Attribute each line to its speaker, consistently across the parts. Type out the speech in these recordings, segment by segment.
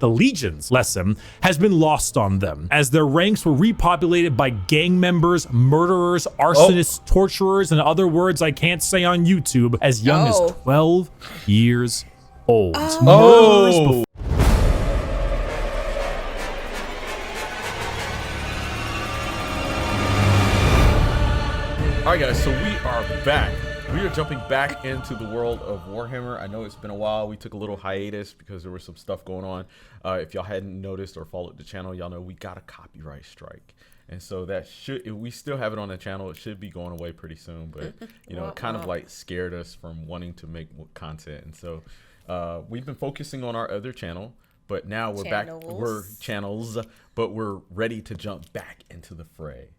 Speaker 1: The Legion's lesson has been lost on them, as their ranks were repopulated by gang members, murderers, arsonists, torturers, and other words I can't say on YouTube, as young as 12 years old.
Speaker 2: Oh. All right, guys, so we are back. We are jumping back into the world of Warhammer. I know it's been a while. We took a little hiatus because there was some stuff going on. If y'all hadn't noticed or followed the channel, y'all know we got a copyright strike. And so that should, if we still have it on the channel, it should be going away pretty soon. But, you know, it kind of like scared us from wanting to make content. And so we've been focusing on our other channel, but now we're back. We're channels, but we're ready to jump back into the fray.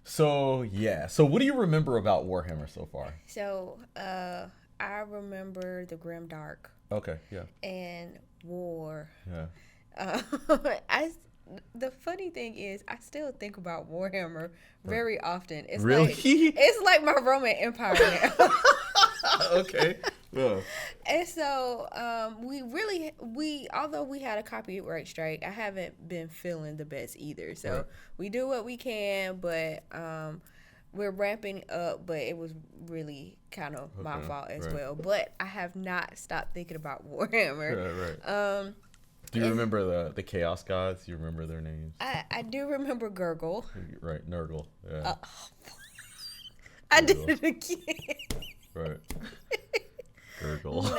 Speaker 2: So yeah, so what do you remember about Warhammer so far?
Speaker 3: So I remember the Grimdark.
Speaker 2: Okay, yeah.
Speaker 3: And war.
Speaker 2: Yeah.
Speaker 3: The funny thing is, I still think about Warhammer very often. It's
Speaker 2: really?
Speaker 3: Like, it's like my Roman Empire now.
Speaker 2: Okay. Yeah.
Speaker 3: And so although we had a copyright strike, I haven't been feeling the best either. So we do what we can, but we're ramping up, but it was really kind of my fault as well. But I have not stopped thinking about Warhammer.
Speaker 2: Right. Do you remember the Chaos Gods? You remember their names?
Speaker 3: I do remember Gurgle.
Speaker 2: Right, Nurgle. Yeah.
Speaker 3: I did it again.
Speaker 2: Right. Gurgle.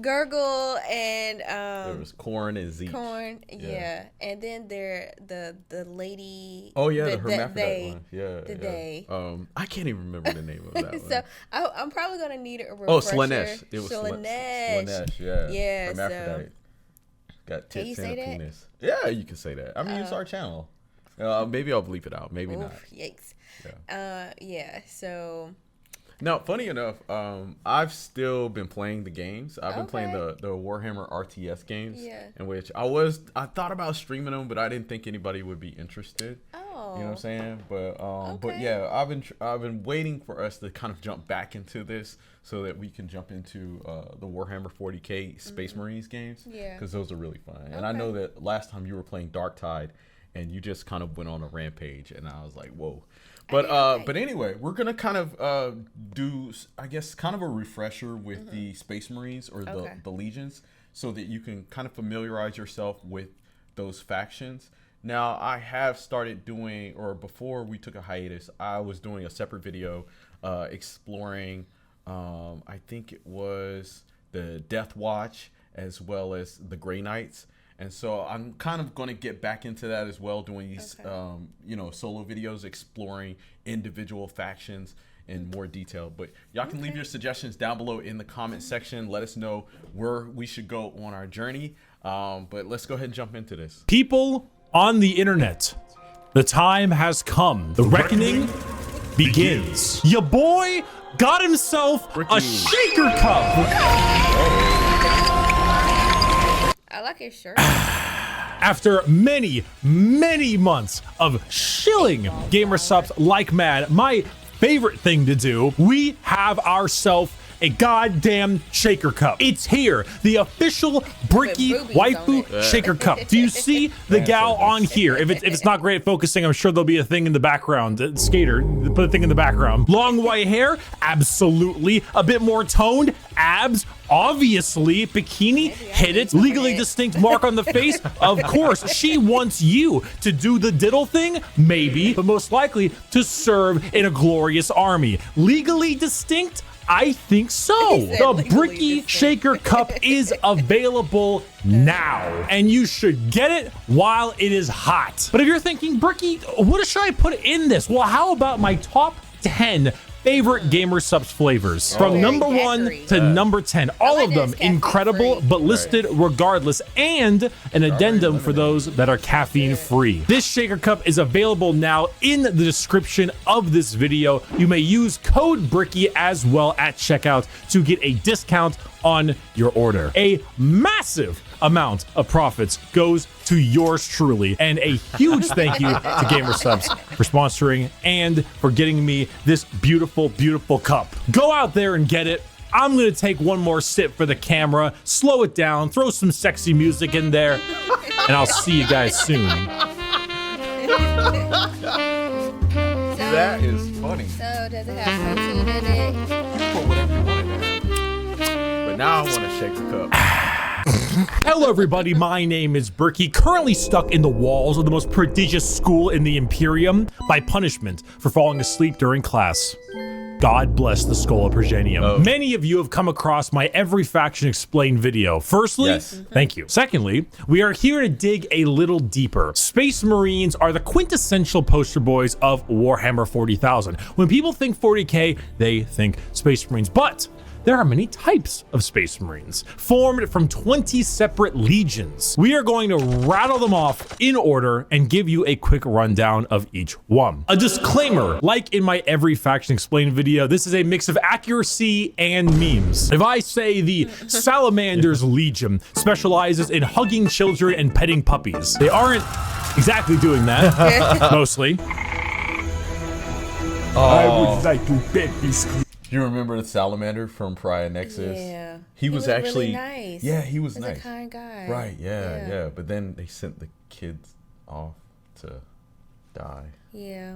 Speaker 3: Gurgle and
Speaker 2: there was Corn and Zeech.
Speaker 3: Corn, yeah. And then there the lady.
Speaker 2: Oh yeah, the hermaphrodite one. Yeah.
Speaker 3: They.
Speaker 2: I can't even remember the name of that one.
Speaker 3: So I'm probably gonna need a refresher.
Speaker 2: Oh, Selenesh. It was
Speaker 3: Selenesh.
Speaker 2: Selenesh, yeah.
Speaker 3: Yeah.
Speaker 2: Hermaphrodite. Got
Speaker 3: Can you
Speaker 2: tits and
Speaker 3: say
Speaker 2: a
Speaker 3: that?
Speaker 2: penis. Yeah, you can say that. I mean, it's our channel. Maybe I'll bleep it out. Maybe not.
Speaker 3: Yikes.
Speaker 2: Yeah.
Speaker 3: Yeah. So.
Speaker 2: Now, funny enough, I've still been playing the games. I've been playing the Warhammer RTS games, in which I thought about streaming them, but I didn't think anybody would be interested.
Speaker 3: Oh.
Speaker 2: You know what I'm saying? But yeah, I've been waiting for us to kind of jump back into this so that we can jump into the Warhammer 40K Space Marines games, because those are really fun. And I know that last time you were playing Dark Tide, and you just kind of went on a rampage, and I was like, whoa. But anyway, we're gonna kind of do, I guess, kind of a refresher with the Space Marines or the Legions, so that you can kind of familiarize yourself with those factions. Now, I have started doing, or before we took a hiatus, I was doing a separate video exploring, I think it was the Death Watch as well as the Grey Knights. And so I'm kind of going to get back into that as well, doing these, solo videos exploring individual factions in more detail. But y'all can leave your suggestions down below in the comment section. Let us know where we should go on our journey. But let's go ahead and jump into this.
Speaker 1: People on the internet, the time has come. The reckoning begins. Your boy got himself
Speaker 2: Bricky.
Speaker 1: a shaker cup.
Speaker 3: I like his shirt.
Speaker 1: After many months of shilling gamer subs like mad, my favorite thing to do, we have ourselves a goddamn shaker cup. It's here, the official Bricky waifu shaker cup. Do you see the gal on here? If it's not great at focusing, I'm sure there'll be a thing in the background. Skater, put a thing in the background. Long white hair, absolutely. A bit more toned, abs, obviously. Bikini, hit it. Legally distinct mark on the face, of course. She wants you to do the diddle thing, maybe, but most likely to serve in a glorious army. Legally distinct? I think so. The Bricky Shaker Cup is available now, and you should get it while it is hot. But if you're thinking, Bricky, what should I put in this? Well, how about my top 10 favorite gamer subs flavors from number 1 to number 10? All of them incredible, but listed regardless, and an addendum for those that are caffeine free. This shaker cup is available now in the description of this video. You may use code Bricky as well at checkout to get a discount on your order. A massive amount of profits goes to yours truly, and a huge thank you to Gamer Subs for sponsoring and for getting me this beautiful cup. Go out there and get it. I'm gonna take one more sip for the camera, slow it down, throw some sexy music in there, and I'll see you guys soon.
Speaker 2: That is funny.
Speaker 3: So does it have protein in it?
Speaker 2: Put whatever you want in there. But now I want to shake the cup.
Speaker 1: Hello everybody, my name is Bricky, currently stuck in the walls of the most prodigious school in the Imperium by punishment for falling asleep during class. God bless the Skull of Progenium.
Speaker 2: Oh.
Speaker 1: Many of you have come across my Every Faction Explained video. Firstly,
Speaker 2: yes.
Speaker 1: Thank you. Secondly, we are here to dig a little deeper. Space Marines are the quintessential poster boys of Warhammer 40,000. When people think 40K, they think Space Marines, but there are many types of Space Marines, formed from 20 separate legions. We are going to rattle them off in order and give you a quick rundown of each one. A disclaimer, like in my Every Faction Explained video, this is a mix of accuracy and memes. If I say the Salamander's Legion specializes in hugging children and petting puppies, they aren't exactly doing that, mostly.
Speaker 4: I would like to pet this.
Speaker 2: You remember the Salamander from Prior Nexus?
Speaker 3: Yeah.
Speaker 2: He was actually
Speaker 3: really nice.
Speaker 2: Yeah, he was
Speaker 3: He's
Speaker 2: nice.
Speaker 3: a kind guy.
Speaker 2: Right, yeah. But then they sent the kids off to die.
Speaker 3: Yeah.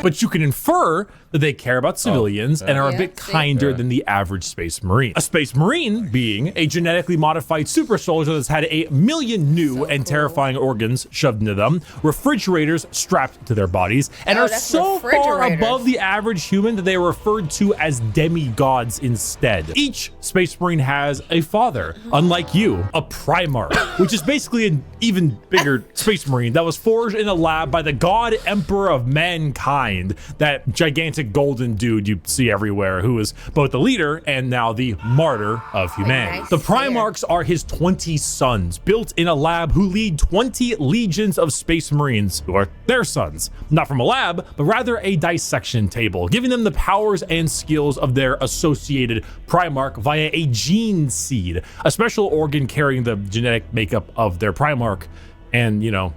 Speaker 1: But you can infer that they care about civilians and are a
Speaker 3: Yeah,
Speaker 1: bit
Speaker 3: see?
Speaker 1: kinder than the average Space Marine. A Space Marine being a genetically modified super soldier that's had 1 million new and terrifying organs shoved into them, refrigerators strapped to their bodies, and are
Speaker 3: that's
Speaker 1: so far
Speaker 3: refrigerators.
Speaker 1: above the average human that they are referred to as demigods instead. Each Space Marine has a father, unlike you, a Primarch, which is basically an even bigger Space Marine that was forged in a lab by the God Emperor of Mankind, that gigantic golden dude you see everywhere, who is both the leader and now the martyr of humanity.
Speaker 3: Nice.
Speaker 1: The Primarchs are his 20 sons, built in a lab, who lead 20 legions of Space Marines, who are their sons. Not from a lab, but rather a dissection table, giving them the powers and skills of their associated Primarch via a gene seed, a special organ carrying the genetic makeup of their Primarch and, you know,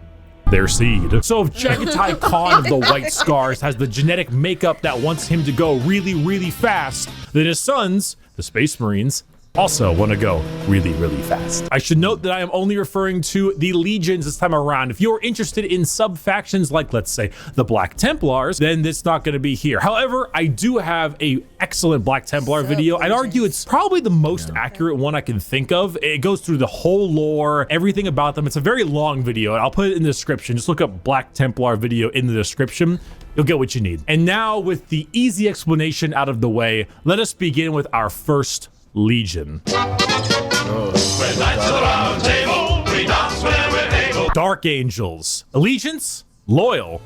Speaker 1: their seed. So if Jagatai Khan of the White Scars has the genetic makeup that wants him to go really, really fast, then his sons, the Space Marines, also want to go really, really fast. I should note that I am only referring to the legions this time around. If you're interested in sub-factions like, let's say, the Black Templars, then it's not going to be here. However, I do have a excellent Black Templar video. I'd argue it's probably the most accurate one I can think of. It goes through the whole lore, everything about them. It's a very long video, and I'll put it in the description. Just look up Black Templar video in the description. You'll get what you need. And now, with the easy explanation out of the way, let us begin with our first Legion. Dark Angels. Allegiance? Loyal.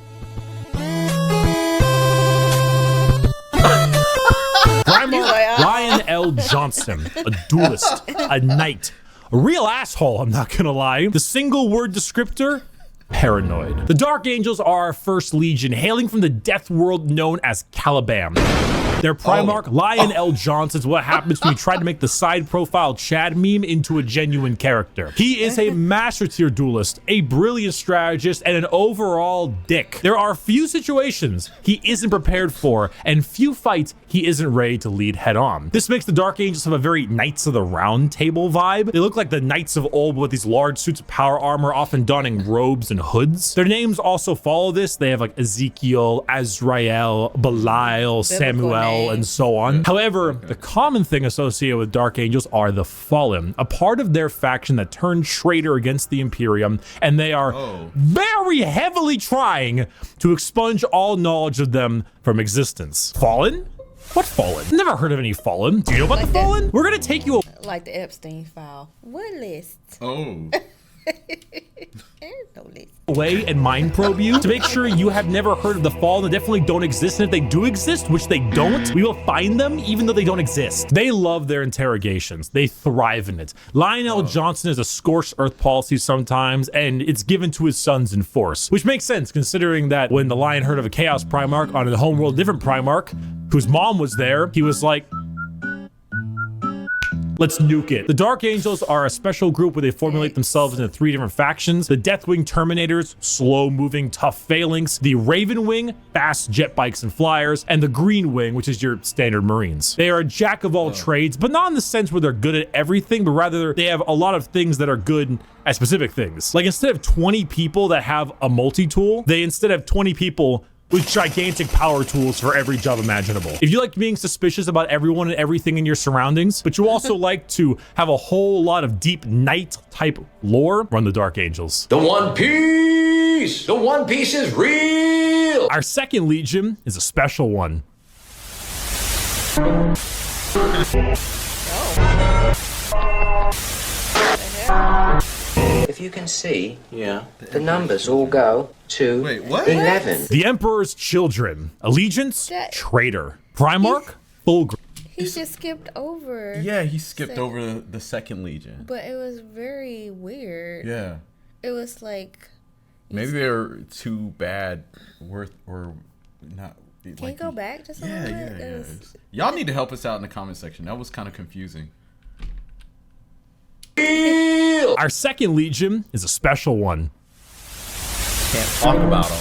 Speaker 1: Primarch Ryan L. Johnston, a duelist, a knight, a real asshole, I'm not gonna lie. The single word descriptor? Paranoid. The Dark Angels are our first legion, hailing from the death world known as Caliban. Their Primarch, Lion L. Johnson, is what happens when you try to make the side profile Chad meme into a genuine character. He is a master tier duelist, a brilliant strategist, and an overall dick. There are few situations he isn't prepared for, and few fights he isn't ready to lead head on. This makes the Dark Angels have a very Knights of the Round Table vibe. They look like the Knights of old with these large suits of power armor, often donning robes and hoods. Their names also follow this. They have like Ezekiel, Azrael, Belial, Samuel, and so on. However, the common thing associated with Dark Angels are the Fallen, a part of their faction that turned traitor against the Imperium, and they are very heavily trying to expunge all knowledge of them from existence. Fallen? What Fallen? Never heard of any Fallen. Do you know about the Fallen? We're gonna take you
Speaker 3: like the Epstein file. What list?
Speaker 2: Oh.
Speaker 3: There's no list.
Speaker 1: away and mind probe you to make sure you have never heard of the Fallen. They definitely don't exist, and if they do exist, which they don't, we will find them even though they don't exist. They love their interrogations. They thrive in it. Lionel Johnson is a scorched earth policy sometimes, and it's given to his sons in force, which makes sense considering that when the Lion heard of a Chaos Primarch on a homeworld different Primarch, whose mom was there, he was like, Let's nuke it. The Dark Angels are a special group where they formulate themselves into 3 different factions. The Deathwing Terminators, slow-moving, tough phalanx. The Raven Wing, fast jet bikes and flyers. And the Green Wing, which is your standard Marines. They are a jack of all trades, but not in the sense where they're good at everything, but rather they have a lot of things that are good at specific things. Like instead of 20 people that have a multi-tool, they instead have 20 people with gigantic power tools for every job imaginable. If you like being suspicious about everyone and everything in your surroundings, but you also like to have a whole lot of deep night type lore, run the Dark Angels.
Speaker 5: The One Piece! The One Piece is real!
Speaker 1: Our second Legion is a special one.
Speaker 6: If you can see, the numbers all go to 11.
Speaker 1: The Emperor's Children. Allegiance, Traitor. Primarch, Fulgrim.
Speaker 3: He just skipped over.
Speaker 2: Yeah, he skipped over the second Legion.
Speaker 3: But it was very weird.
Speaker 2: Yeah.
Speaker 3: It was like...
Speaker 2: Maybe they're too bad or not.
Speaker 3: Can you go back to some of it?
Speaker 2: Yeah. Y'all need to help us out in the comment section. That was kind of confusing.
Speaker 1: Our second Legion is a special one.
Speaker 2: Can't talk about them.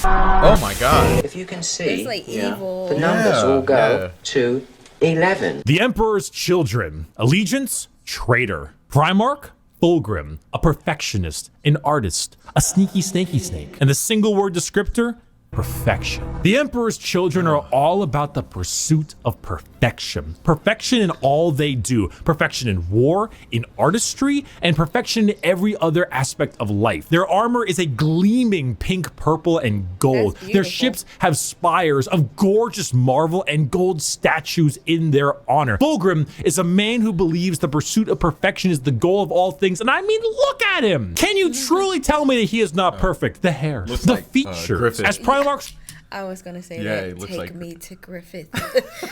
Speaker 2: Oh my god.
Speaker 6: If you can see,
Speaker 3: it's like evil.
Speaker 6: the numbers all go to 11.
Speaker 1: The Emperor's Children. Allegiance, Traitor. Primarch, Fulgrim. A perfectionist, an artist, a sneaky snaky snake. And the single word descriptor, perfection. The Emperor's Children are all about the pursuit of perfection. Perfection in all they do. Perfection in war, in artistry, and perfection in every other aspect of life. Their armor is a gleaming pink, purple, and gold. Their ships have spires of gorgeous marble and gold statues in their honor. Fulgrim is a man who believes the pursuit of perfection is the goal of all things. And I mean, look at him. Can you truly tell me that he is not perfect? The hair, the features. As Primarch.
Speaker 3: I was gonna say
Speaker 2: it
Speaker 3: that.
Speaker 2: looks
Speaker 3: Take
Speaker 2: like
Speaker 3: me to Griffith.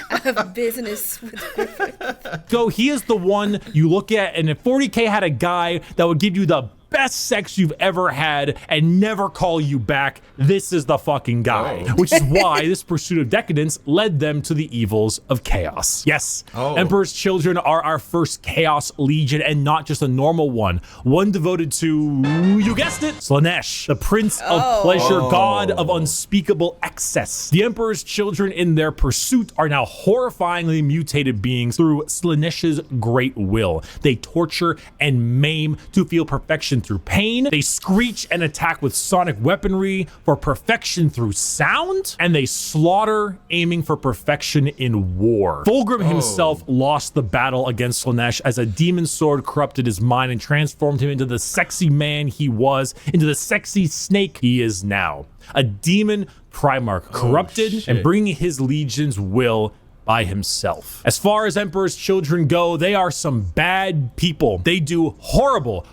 Speaker 3: I have business with Griffith.
Speaker 1: So he is the one you look at, and if 40K had a guy that would give you the best sex you've ever had and never call you back, this is the fucking guy. Which is why this pursuit of decadence led them to the evils of chaos. Yes, Emperor's Children are our first Chaos Legion, and not just a normal one. One devoted to, you guessed it, Selenesh, the Prince of Pleasure, god of unspeakable excess. The Emperor's Children in their pursuit are now horrifyingly mutated beings through Selenesh's great will. They torture and maim to feel perfection through pain. They screech and attack with sonic weaponry for perfection through sound, and they slaughter, aiming for perfection in war. Fulgrim himself lost the battle against Selenesh as a demon sword corrupted his mind and transformed him into the sexy man he was, into the sexy snake he is now. A demon Primarch, corrupted and bringing his legion's will by himself. As far as Emperor's Children go, they are some bad people. They do horrible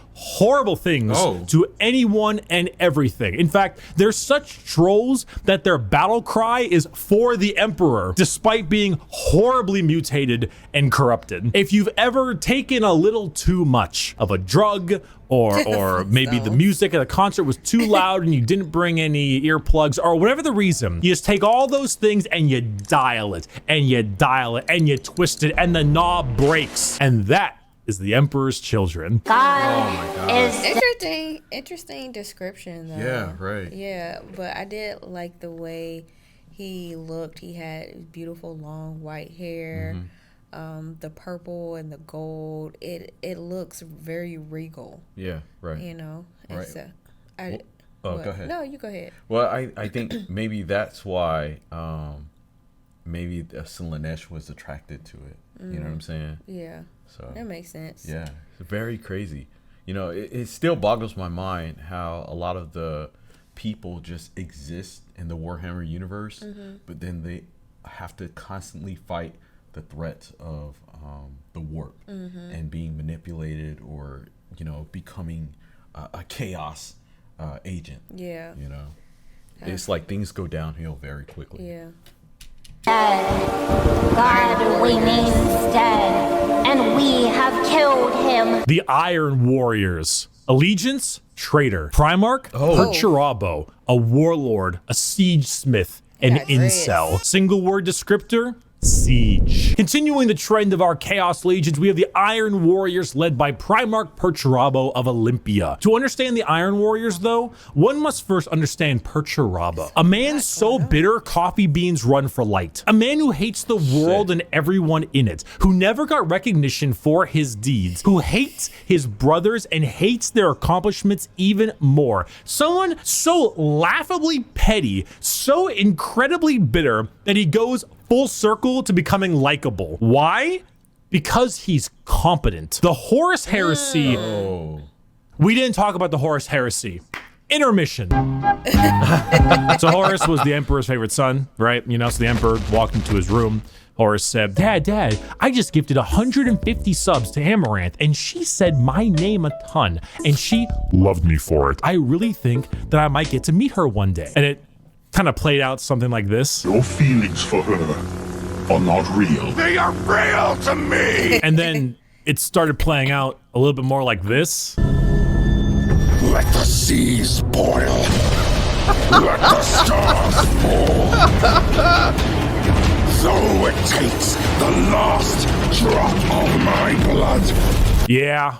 Speaker 1: things to anyone and everything. In fact, they're such trolls that their battle cry is for the Emperor, despite being horribly mutated and corrupted. If you've ever taken a little too much of a drug, or maybe the music at the concert was too loud and you didn't bring any earplugs, or whatever the reason, you just take all those things and you dial it, and you dial it, and you twist it, and the knob breaks. And that is the Emperor's Children.
Speaker 3: God is interesting description though.
Speaker 2: Yeah, right.
Speaker 3: Yeah, but I did like the way he looked. He had beautiful long white hair. The purple and the gold. It looks very regal.
Speaker 2: Yeah, right.
Speaker 3: You know.
Speaker 2: Right.
Speaker 3: So,
Speaker 2: go ahead.
Speaker 3: No, you go ahead.
Speaker 2: Well, I think maybe that's why maybe Selenesh was attracted to it. You know what I'm saying?
Speaker 3: Yeah.
Speaker 2: So
Speaker 3: that makes sense.
Speaker 2: Yeah, it's very crazy. You know, it still boggles my mind how a lot of the people just exist in the Warhammer universe, but then they have to constantly fight the threats of the warp and being manipulated, or becoming a chaos agent.
Speaker 3: Yeah.
Speaker 2: You know, it's like things go downhill very quickly.
Speaker 3: Yeah.
Speaker 7: God remains dead, and we have killed him.
Speaker 1: The Iron Warriors. Allegiance, Traitor. Primarch, Perturabo, a warlord, a siege smith, an incel. Single word descriptor, siege. Continuing the trend of our Chaos Legions, we have the Iron Warriors led by Primarch Perturabo of Olympia. To understand the Iron Warriors though, one must first understand Perturabo. A man so bitter coffee beans run for light. A man who hates the world and everyone in it, who never got recognition for his deeds, who hates his brothers and hates their accomplishments even more. Someone so laughably petty, so incredibly bitter that he goes full circle to becoming likable. Why? Because he's competent. The Horus Heresy. We didn't talk about the Horus Heresy. Intermission. So Horus was the Emperor's favorite son, right? You know, so the Emperor walked into his room. Horus said, Dad, I just gifted 150 subs to Amaranth, and she said my name a ton, and she loved me for it. I really think that I might get to meet her one day. And it kind of played out something like this.
Speaker 4: Your feelings for her are not real. They are real to me!
Speaker 1: And then it started playing out a little bit more like this.
Speaker 4: Let the seas boil. Let the stars fall. So it takes the last drop of my blood.
Speaker 1: Yeah.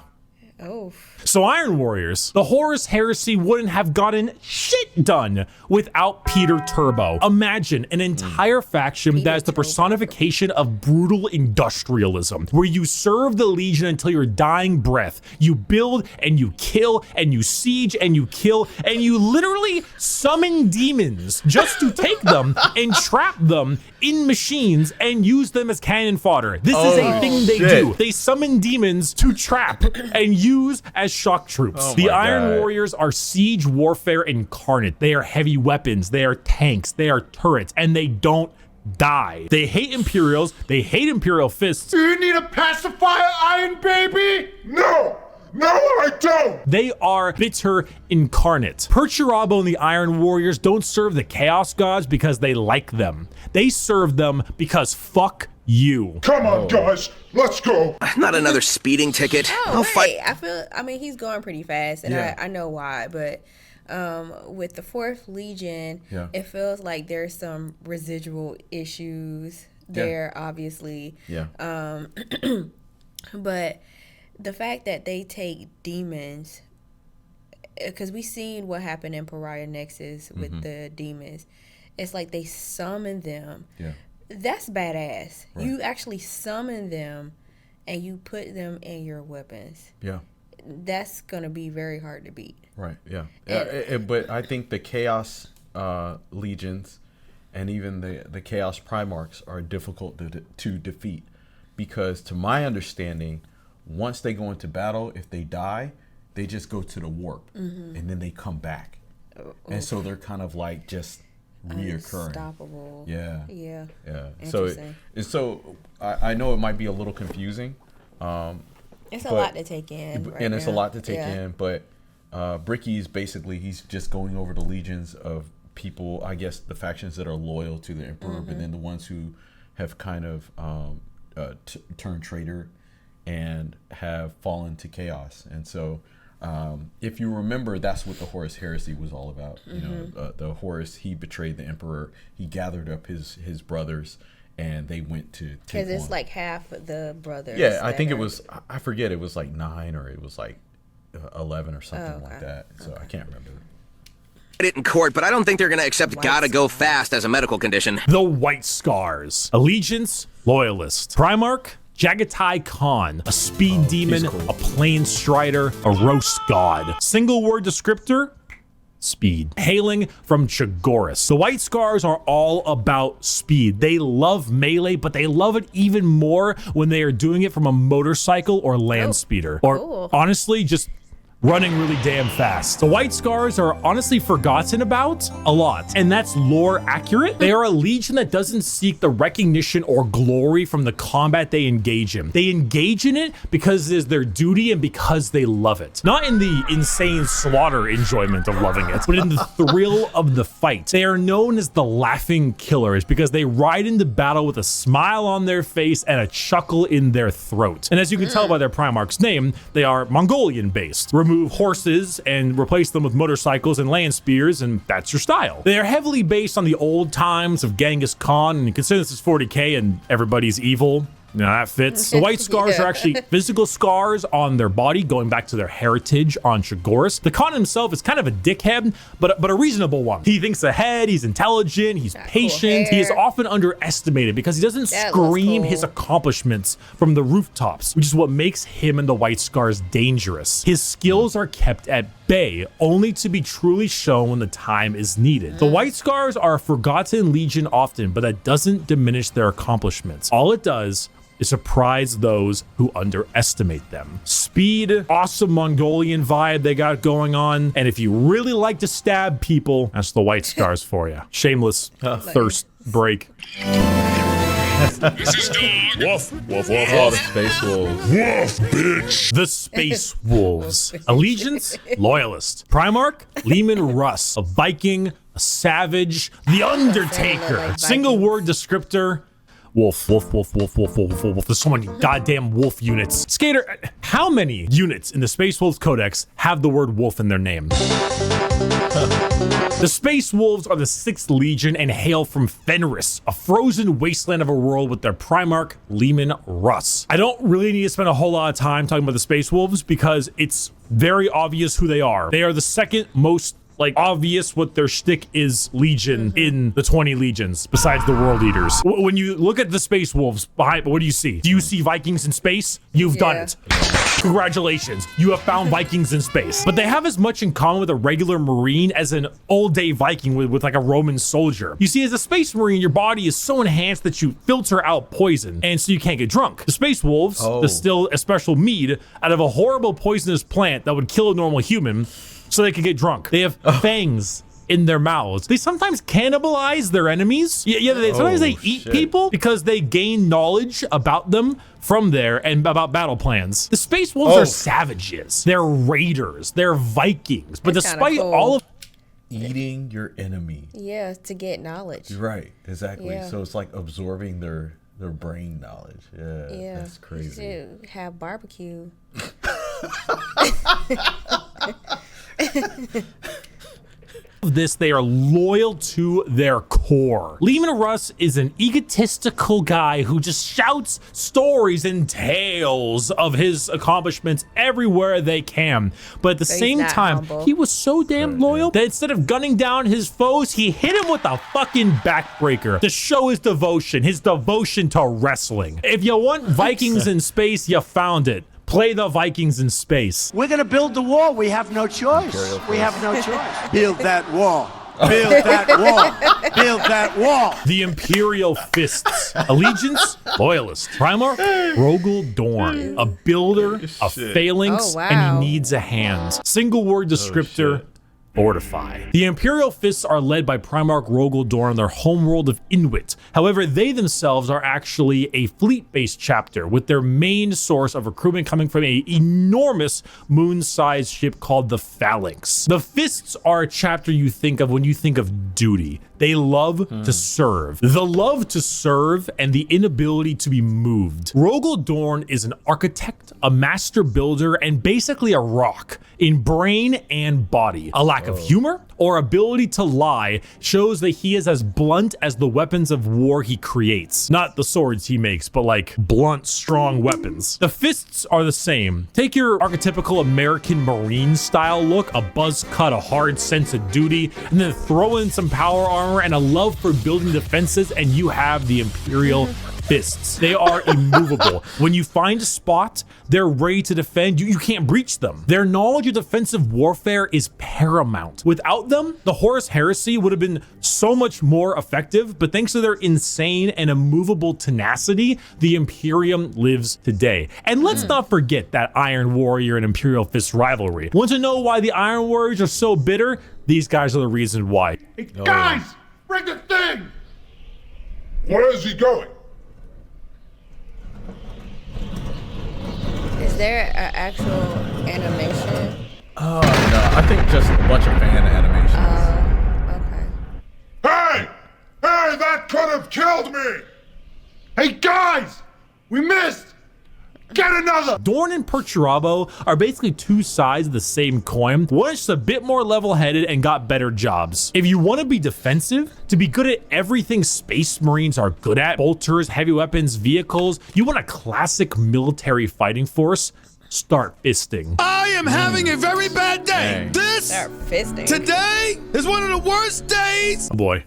Speaker 3: Oh.
Speaker 1: So Iron Warriors, the Horus Heresy wouldn't have gotten shit done without Peter Turbo. Imagine an entire faction that is the personification of brutal industrialism, where you serve the Legion until your dying breath. You build and you kill and you siege and you kill and you literally summon demons just to take them and trap them in machines and use them as cannon fodder. This is a thing they do. They summon demons to trap and use as shock troops. The Iron Warriors are siege warfare incarnate. They are heavy weapons, they are tanks, they are turrets, and they don't die. They hate Imperials, they hate Imperial Fists.
Speaker 4: Do you need a pacifier, Iron Baby? No, I don't!
Speaker 1: They are bitter incarnate. Perturabo and the Iron Warriors don't serve the Chaos Gods because they like them. They serve them because fuck you.
Speaker 4: Come on, guys, let's go.
Speaker 8: Not another speeding ticket. I'll fight.
Speaker 3: I mean, he's going pretty fast, and I know why, but with the 4th Legion, it feels like there's some residual issues there, obviously. But the fact that they take demons, because we seen what happened in Pariah Nexus with the demons, it's like they summon them. That's badass. Right. You actually summon them and you put them in your weapons. That's going to be very hard to beat.
Speaker 2: Right, but I think the Chaos Legions and even the Chaos Primarchs are difficult to defeat because to my understanding, once they go into battle, if they die, they just go to the warp and then they come back. And so they're kind of like just reoccurring.
Speaker 3: Unstoppable.
Speaker 2: Yeah. So I know it might be a little confusing.
Speaker 3: It's a lot to take in.
Speaker 2: It's a lot to take in. But Bricky is basically, he's just going over the legions of people, I guess the factions that are loyal to the Emperor, but then the ones who have kind of turned traitor and have fallen to chaos. And so if you remember, that's what the Horus Heresy was all about. You know, the Horus, he betrayed the Emperor. He gathered up his brothers, and they went to take
Speaker 3: because it's like half of the brothers.
Speaker 2: Yeah, I think it was. I forget. It was like 9 or it was like 11 or something like that. So I can't remember.
Speaker 8: It in court, but I don't think they're going to accept gotta go fast as a medical condition.
Speaker 1: The White Scars, Allegiance, Loyalist, Primarch, Jagatai Khan, a speed demon, a plain strider, a roast god. Single word descriptor, speed. Hailing from Chagoris. The White Scars are all about speed. They love melee, but they love it even more when they are doing it from a motorcycle or land speeder. Or honestly, just running really damn fast. The White Scars are honestly forgotten about a lot, and that's lore accurate. They are a legion that doesn't seek the recognition or glory from the combat they engage in. They engage in it because it is their duty and because they love it. Not in the insane slaughter enjoyment of loving it, but in the thrill of the fight. They are known as the Laughing Killers because they ride into battle with a smile on their face and a chuckle in their throat. And as you can tell by their Primarch's name, they are Mongolian based. remove horses and replace them with motorcycles and land spears, and that's your style. They are heavily based on the old times of Genghis Khan, and consider this is 40K and everybody's evil. No, that fits. The white scars are actually physical scars on their body, going back to their heritage on Shagoras. The Khan himself is kind of a dickhead, but a reasonable one. He thinks ahead, he's intelligent, he's patient. He is often underestimated because he doesn't scream his accomplishments from the rooftops, which is what makes him and the white scars dangerous. His skills are kept at bay, only to be truly shown when the time is needed. The white scars are a forgotten legion often, but that doesn't diminish their accomplishments. All it does is surprise those who underestimate them. Speed, awesome Mongolian vibe they got going on, and if you really like to stab people, that's the white scars for you. Shameless thirst break.
Speaker 4: This is dog.
Speaker 2: Woof, woof, woof. Oh, the space wolves.
Speaker 4: Woof, bitch.
Speaker 1: The Space Wolves. Allegiance, Loyalist. Primarch, Leman Russ. A Viking, a Savage, the Undertaker. Single word descriptor, wolf, wolf, wolf, wolf, wolf, wolf, wolf. There's so many goddamn wolf units. Skater, how many units in the Space Wolves Codex have the word wolf in their name? The Space Wolves are the 6th Legion and hail from Fenris, a frozen wasteland of a world with their Primarch, Leman Russ. I don't really need to spend a whole lot of time talking about the Space Wolves because it's very obvious who they are. They are the second most obvious what their shtick is legion in the 20 legions, besides the world eaters. When you look at the Space Wolves behind, what do you see? Do you see Vikings in space? You've done it. Congratulations, you have found Vikings in space. But they have as much in common with a regular Marine as an old-day Viking with like a Roman soldier. You see, as a Space Marine, your body is so enhanced that you filter out poison, and so you can't get drunk. The Space Wolves distill a special mead out of a horrible poisonous plant that would kill a normal human, so they can get drunk. They have fangs in their mouths. They sometimes cannibalize their enemies. Sometimes they eat people because they gain knowledge about them from there and about battle plans. The Space Wolves are savages. They're raiders. They're Vikings. But despite all of
Speaker 2: eating your enemy.
Speaker 3: Yeah, to get knowledge.
Speaker 2: Right, exactly. Yeah. So it's like absorbing their brain knowledge. Yeah, that's crazy.
Speaker 3: You should have barbecue.
Speaker 1: this, they are loyal to their core. Leman Russ is an egotistical guy who just shouts stories and tales of his accomplishments everywhere they can. But at the same time, he was so damn loyal that instead of gunning down his foes, he hit him with a fucking backbreaker to show his devotion to wrestling. If you want Vikings in space, you found it. Play the Vikings in space.
Speaker 9: We're going to build the wall. We have no choice. We have no choice. Build that wall. Build that wall. Build that wall.
Speaker 1: The Imperial Fists. Allegiance, Loyalist. Primarch, Rogel Dorn. A builder, a phalanx, and he needs a hand. Single word descriptor, fortify. The Imperial Fists are led by Primarch Rogel Dorn on their homeworld of Inuit. However, they themselves are actually a fleet-based chapter, with their main source of recruitment coming from an enormous moon-sized ship called the Phalanx. The Fists are a chapter you think of when you think of duty. They love to serve. The love to serve and the inability to be moved. Rogel Dorn is an architect, a master builder, and basically a rock in brain and body. A lack of humor or ability to lie shows that he is as blunt as the weapons of war he creates. Not the swords he makes, but like blunt, strong weapons. The Fists are the same. Take your archetypical American Marine style look, a buzz cut, a hard sense of duty, and then throw in some power armor and a love for building defenses, and you have the Imperial Fists. They are immovable. When you find a spot, they're ready to defend. You can't breach them. Their knowledge of defensive warfare is paramount. Without them, the Horus Heresy would have been so much more effective, but thanks to their insane and immovable tenacity, the Imperium lives today. And let's not forget that Iron Warrior and Imperial Fist rivalry. Want to know why the Iron Warriors are so bitter? These guys are the reason why.
Speaker 4: Hey, guys, bring the thing! Where is he going?
Speaker 3: Is there an actual animation?
Speaker 2: Oh, no. I think just a bunch of fan animations.
Speaker 3: Okay.
Speaker 4: Hey! Hey, that could have killed me! Hey, guys! We missed! Get another!
Speaker 1: Dorn and Perturabo are basically two sides of the same coin. One is just a bit more level-headed and got better jobs. If you want to be defensive, to be good at everything Space Marines are good at, bolters, heavy weapons, vehicles, you want a classic military fighting force, start fisting.
Speaker 9: I am having a very bad day.
Speaker 3: Start fisting.
Speaker 9: Today is one of the worst days.
Speaker 1: Oh boy.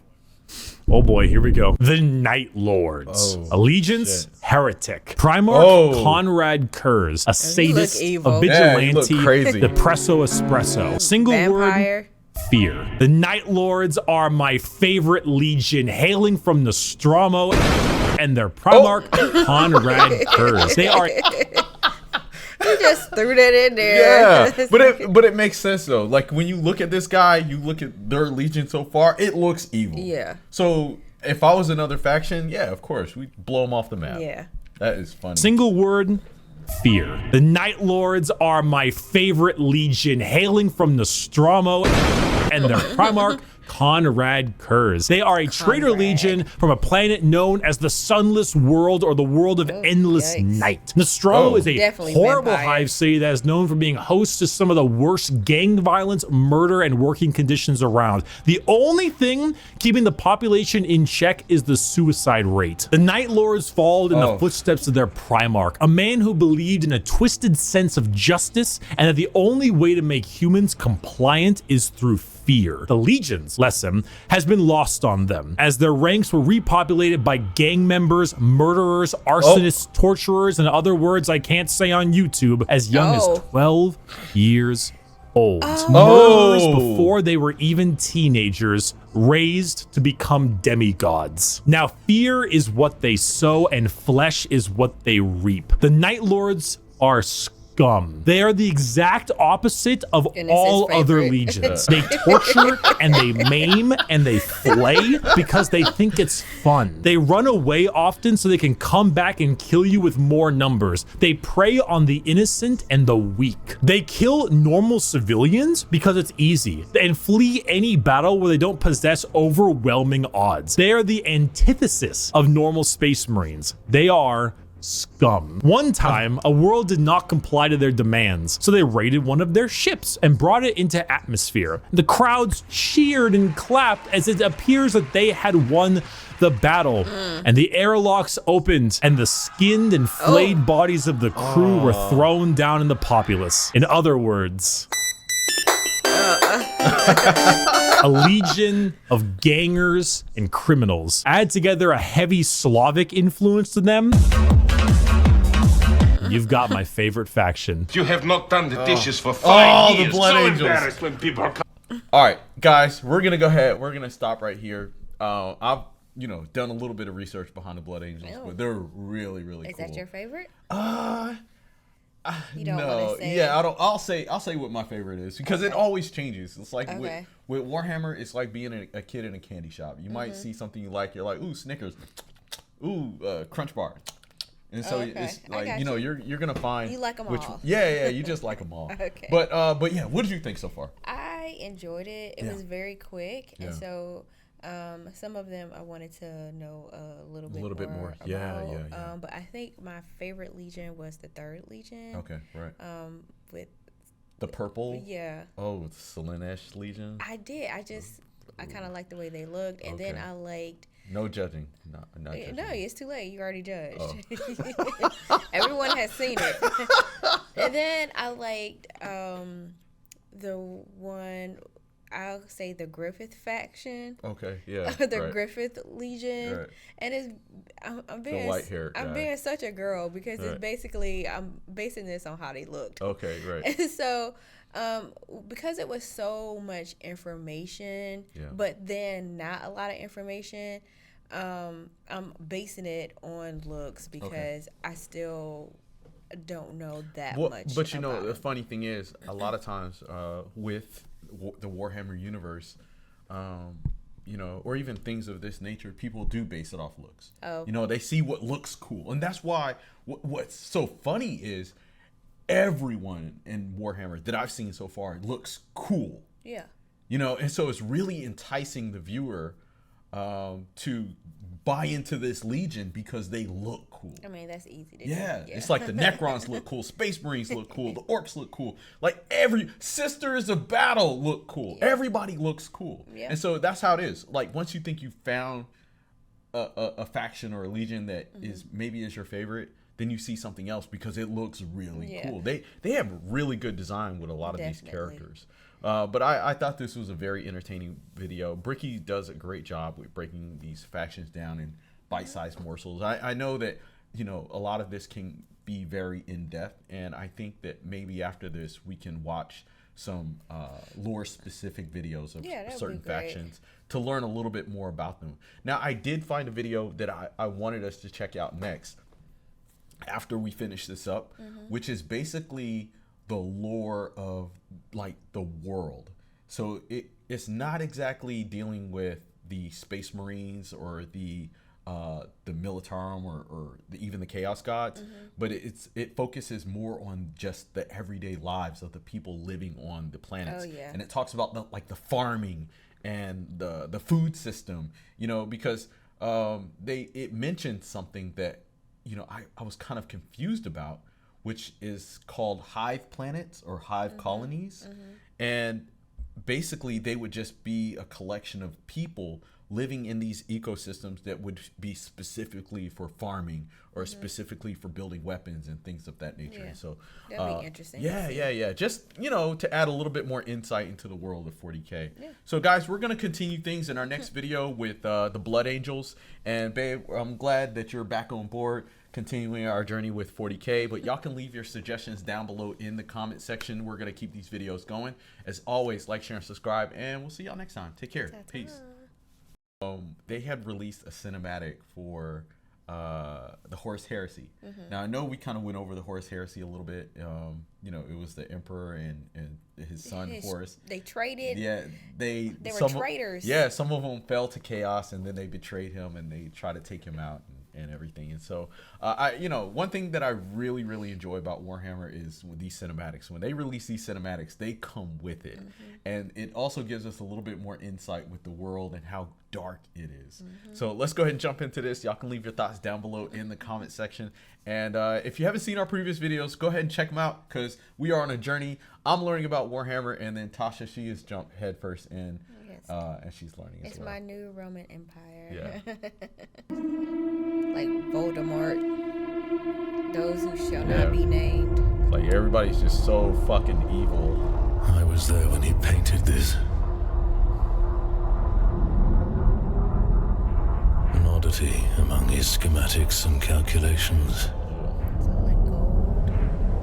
Speaker 1: Oh boy, here we go. The Night Lords. Allegiance, heretic. Primarch, Conrad Kurz. A sadist, a vigilante, the Presso Espresso. Single
Speaker 3: Vampire.
Speaker 1: word, fear. The Night Lords are my favorite legion, hailing from Nostromo, and their Primarch, Conrad Kurz. They are...
Speaker 3: You just threw that in there.
Speaker 2: Yeah, but it makes sense though. Like when you look at this guy, you look at their legion so far, it looks evil.
Speaker 3: Yeah.
Speaker 2: So if I was another faction, yeah, of course we'd blow them off the map.
Speaker 3: Yeah.
Speaker 2: That is funny.
Speaker 1: Single word, fear. The Night Lords are my favorite legion, hailing from Nostromo, and their Primarch, Conrad Kurz. They are a traitor legion from a planet known as the Sunless World, or the World of Endless Night. Nostromo is a horrible hive city that is known for being host to some of the worst gang violence, murder, and working conditions around. The only thing keeping the population in check is the suicide rate. The Night Lords followed in the footsteps of their Primarch, a man who believed in a twisted sense of justice and that the only way to make humans compliant is through fear. The Legion's lesson has been lost on them, as their ranks were repopulated by gang members, murderers, arsonists, torturers, and other words I can't say on YouTube, as young as 12 years old. Murderers before they were even teenagers, raised to become demigods. Now, fear is what they sow, and flesh is what they reap. The Night Lords are scum. They are the exact opposite of all other legions. They torture and they maim and they flay because they think it's fun. They run away often so they can come back and kill you with more numbers. They prey on the innocent and the weak. They kill normal civilians because it's easy and flee any battle where they don't possess overwhelming odds. They are the antithesis of normal Space Marines. They are scum. One time, a world did not comply to their demands, so they raided one of their ships and brought it into atmosphere. The crowds cheered and clapped as it appears that they had won the battle, and the airlocks opened and the skinned and flayed bodies of the crew were thrown down in the populace. In other words, a legion of gangers and criminals. Add together a heavy Slavic influence to them, you've got my favorite faction.
Speaker 4: You have not done the dishes for 5 years.
Speaker 2: The Blood
Speaker 4: so
Speaker 2: Angels.
Speaker 4: Embarrassed when people come.
Speaker 2: All right, guys, we're gonna go ahead. We're gonna stop right here. I've done a little bit of research behind the Blood Angels, but they're really, really cool.
Speaker 3: Is that your favorite?
Speaker 2: You don't want to say. Yeah, I don't. I'll say what my favorite is because it always changes. It's like with Warhammer, it's like being a kid in a candy shop. You might see something you like. You're like, ooh, Snickers, ooh, Crunch Bar. And so it's like you're gonna find
Speaker 3: you like them all.
Speaker 2: Yeah, you just like them all.
Speaker 3: Okay.
Speaker 2: But yeah, what did you think so far?
Speaker 3: I enjoyed it. It was very quick, and so some of them I wanted to know a little bit more. About. Yeah. But I think my favorite legion was the 3rd Legion.
Speaker 2: Okay, right.
Speaker 3: With
Speaker 2: the purple.
Speaker 3: Yeah.
Speaker 2: Oh, Selenesh Legion.
Speaker 3: I did. I kind of liked the way they looked, and then I liked.
Speaker 2: No judging. Not judging.
Speaker 3: No, it's too late. You already judged. Everyone has seen it. And then I liked the one, I'll say the Griffith faction.
Speaker 2: Okay, yeah.
Speaker 3: The Griffith Legion. Right. And I'm being being such a girl because it's basically, I'm basing this on how they looked.
Speaker 2: Okay, right.
Speaker 3: And so because it was so much information, but then not a lot of information, I'm basing it on looks because I still don't know that much.
Speaker 2: But the funny thing is, a lot of times with the Warhammer universe, or even things of this nature, people do base it off looks. They see what looks cool, and that's why what's so funny is everyone in Warhammer that I've seen so far looks cool. Yeah. And so it's really enticing the viewer to buy into this legion because they look cool.
Speaker 3: I mean, that's easy to do.
Speaker 2: Yeah, it's like the Necrons look cool, Space Marines look cool, the Orcs look cool. Like every Sisters of Battle look cool. Yeah. Everybody looks cool. Yeah. And so that's how it is. Like once you think you found a faction or a legion that is maybe is your favorite, then you see something else because it looks really cool. They have really good design with a lot of these characters. But I thought this was a very entertaining video. Bricky does a great job with breaking these factions down in bite-sized morsels. I know that, you know, a lot of this can be very in-depth, and I think that maybe after this we can watch some lore-specific videos of certain factions to learn a little bit more about them. Now, I did find a video that I wanted us to check out next after we finish this up, which is basically the lore of like the world. So it's not exactly dealing with the Space Marines or the Militarum or even the Chaos Gods, but it focuses more on just the everyday lives of the people living on the planets. And it talks about the farming and the food system, you know, because it mentioned something that, you know, I was kind of confused about, which is called hive planets or hive colonies. And basically they would just be a collection of people living in these ecosystems that would be specifically for farming or specifically for building weapons and things of that nature.
Speaker 3: Yeah.
Speaker 2: So
Speaker 3: that'd be interesting.
Speaker 2: Yeah. Just, you know, to add a little bit more insight into the world of 40K. Yeah. So guys, we're going to continue things in our next video with the Blood Angels. And babe, I'm glad that you're back on board continuing our journey with 40K, but y'all can leave your suggestions down below in the comment section. We're going to keep these videos going. As always, like, share, and subscribe, and we'll see y'all next time. Take care. Ta-ta. Peace. They had released a cinematic for the Horus Heresy. Now I know we kind of went over the Horus Heresy a little bit. You know, it was the Emperor and his son Horus.
Speaker 3: They traded.
Speaker 2: Yeah, they
Speaker 3: were traitors.
Speaker 2: Yeah, some of them fell to chaos, and then they betrayed him, and they tried to take him out and everything. And so, you know, one thing that I really enjoy about Warhammer is with these cinematics. When they release these cinematics, they come with it, and it also gives us a little bit more insight with the world and how dark it is. So let's go ahead and jump into this. Y'all can leave your thoughts down below in the comment section, and if you haven't seen our previous videos, go ahead and check them out because we are on a journey. I'm learning about Warhammer, and then Tasha, she has jumped headfirst in, and she's learning as well.
Speaker 3: It's my new Roman Empire.
Speaker 2: Yeah.
Speaker 3: Like Voldemort, those who shall not be named.
Speaker 2: Like everybody's just so fucking evil.
Speaker 10: I was there when he painted this. An oddity among his schematics and calculations.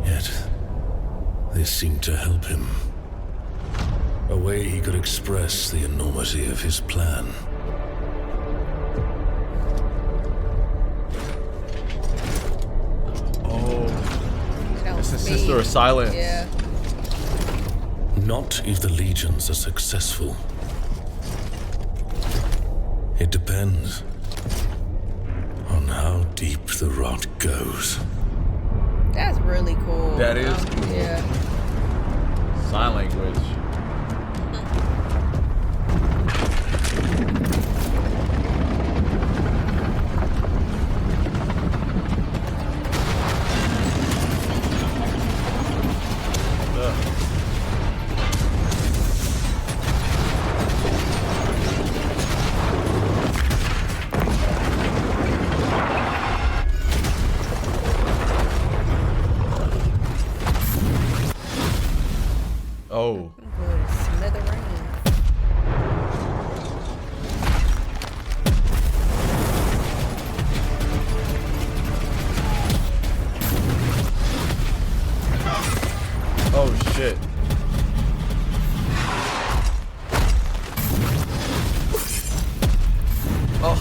Speaker 10: Yet, this seemed to help him. A way he could express the enormity of his plan.
Speaker 2: It's the Sister of Silence.
Speaker 3: Yeah.
Speaker 10: Not if the legions are successful. It depends on how deep the rot goes.
Speaker 3: That's really cool.
Speaker 2: That is cool.
Speaker 3: Yeah.
Speaker 2: Sign language. Oh. Oh shit. Oh.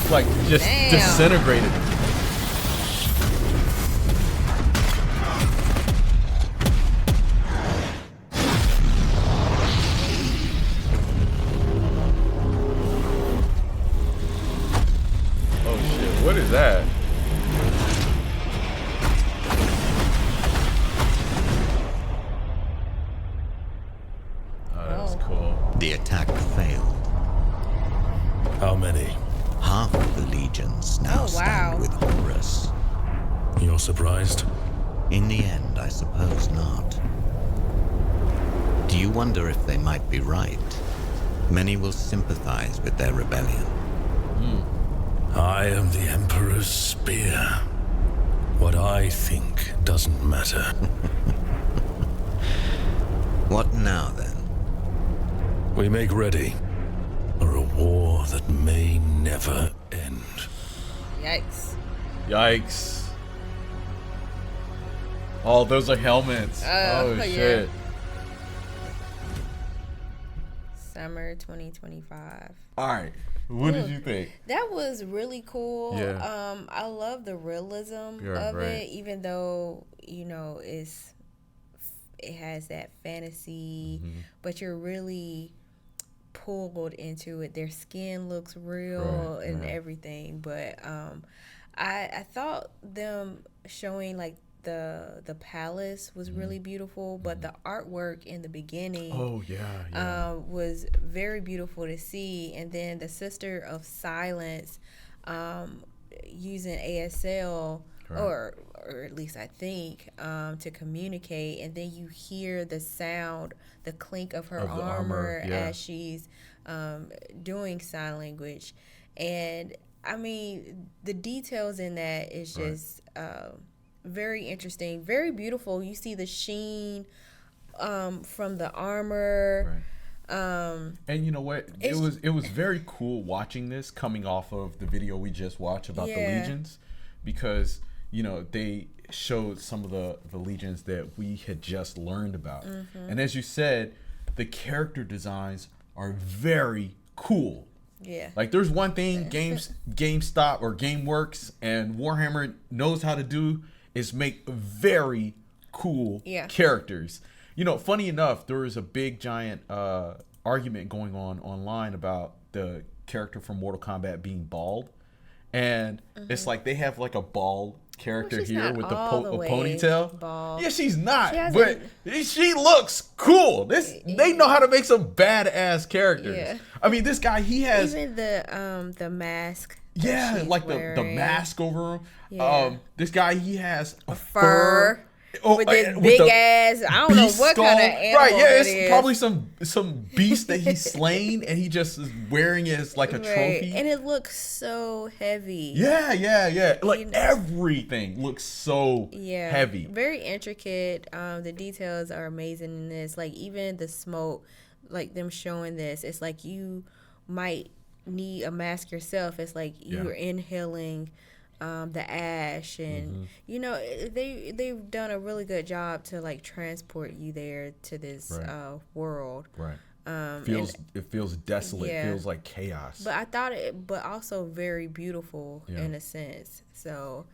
Speaker 2: Like just disintegrated. What is that? Oh, that's cool.
Speaker 11: The attack failed.
Speaker 10: How many?
Speaker 11: Half of the legions now stand with Horus.
Speaker 10: You're surprised?
Speaker 11: In the end, I suppose not. Do you wonder if they might be right? Many will sympathize with their rebellion.
Speaker 10: I am the Emperor's spear. What I think doesn't matter.
Speaker 11: What now, then?
Speaker 10: We make ready for a war that may never end.
Speaker 3: Yikes.
Speaker 2: Yikes. Oh, those are helmets. Oh, shit.
Speaker 3: Summer 2025.
Speaker 2: All right. What did you think?
Speaker 3: That was really cool.
Speaker 2: Yeah.
Speaker 3: I love the realism of it, even though, you know, it has that fantasy, but you're really pulled into it. Their skin looks real and everything. But I thought them showing like the palace was really beautiful, but the artwork in the beginning was very beautiful to see. And then the Sister of Silence using ASL or at least I think to communicate, and then you hear the sound, the clink of her armor as she's doing sign language. And I mean, the details in that is just very interesting, very beautiful. You see the sheen from the armor.
Speaker 2: And you know what? It was very cool watching this coming off of the video we just watched about the legions, because you know they showed some of the legions that we had just learned about. And as you said, the character designs are very cool.
Speaker 3: Yeah.
Speaker 2: Like there's one thing GameStop or GameWorks and Warhammer knows how to do is make very cool characters. You know, funny enough, there was a big giant argument going on online about the character from Mortal Kombat being bald. And it's like they have like a bald character here with a ponytail.
Speaker 3: Bald.
Speaker 2: Yeah, she's not, but she looks cool. They know how to make some badass characters. Yeah. I mean, this guy, he has
Speaker 3: even the mask.
Speaker 2: Yeah, like the mask over him.
Speaker 3: Yeah.
Speaker 2: This guy, he has a
Speaker 3: fur. With this big ass, I don't know what kind of animal
Speaker 2: it's probably some beast that he's slain, and he just is wearing it as like a trophy.
Speaker 3: And it looks so heavy.
Speaker 2: Yeah. Like everything looks so heavy.
Speaker 3: Very intricate. The details are amazing in this. Like even the smoke, like them showing this, it's like you might need a mask yourself. It's like you're inhaling the ash, and you know they've done a really good job to like transport you there to this world. Right.
Speaker 2: It feels desolate. It feels like chaos.
Speaker 3: But I thought but also very beautiful in a sense. So.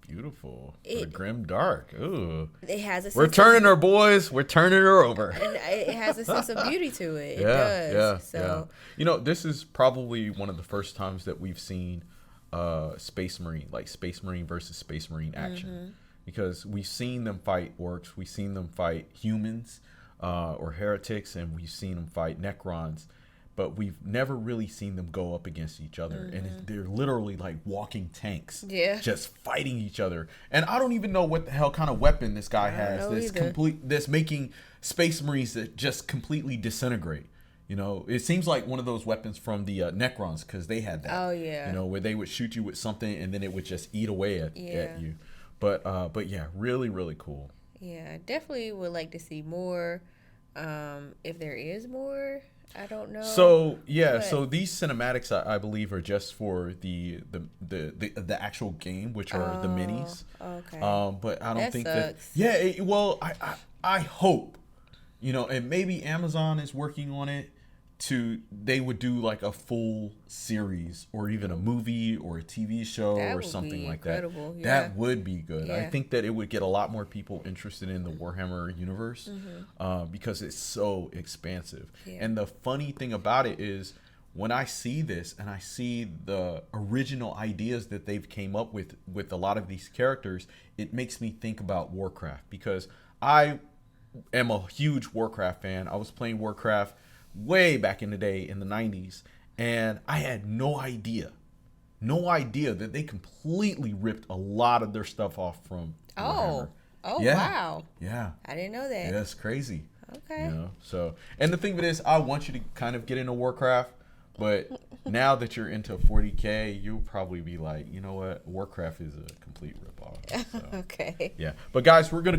Speaker 2: Beautiful. The Grimdark. Ooh.
Speaker 3: It has a sense
Speaker 2: We're turning her, boys. We're turning her over.
Speaker 3: And it has a sense of beauty to it. It does. So.
Speaker 2: You know, this is probably one of the first times that we've seen Space Marine versus Space Marine action, because we've seen them fight orcs, we've seen them fight humans or heretics, and we've seen them fight Necrons, but we've never really seen them go up against each other. And they're literally like walking tanks, just fighting each other. And I don't even know what the hell kind of weapon this guy has that's making Space Marines that just completely disintegrate. You know, it seems like one of those weapons from the Necrons, because they had that.
Speaker 3: Oh yeah.
Speaker 2: You know, where they would shoot you with something and then it would just eat away at you. But yeah, really, really cool.
Speaker 3: Yeah, definitely would like to see more. If there is more, I don't know.
Speaker 2: So so these cinematics, I believe, are just for the actual game, which are the minis.
Speaker 3: Okay.
Speaker 2: But I don't think
Speaker 3: sucks.
Speaker 2: that. Yeah. I hope, you know, and maybe Amazon is working on it. They would do like a full series or even a movie or a TV show or something like that.
Speaker 3: Yeah.
Speaker 2: That would be good. I think that it would get a lot more people interested in the Warhammer universe because it's so expansive. And the funny thing about it is, when I see this and I see the original ideas that they've came up with a lot of these characters, it makes me think about Warcraft, because I am a huge Warcraft fan. I was playing Warcraft way back in the day in the 90s, And I had no idea that they completely ripped a lot of their stuff off from Warhammer.
Speaker 3: Wow.
Speaker 2: Yeah.
Speaker 3: I didn't know that.
Speaker 2: Yeah, it's crazy.
Speaker 3: Okay.
Speaker 2: You know, so, and the thing with this, I want you to kind of get into Warcraft, but now that you're into 40K, you'll probably be like, you know what, Warcraft is a complete ripoff. So,
Speaker 3: Okay.
Speaker 2: yeah. But guys, we're going to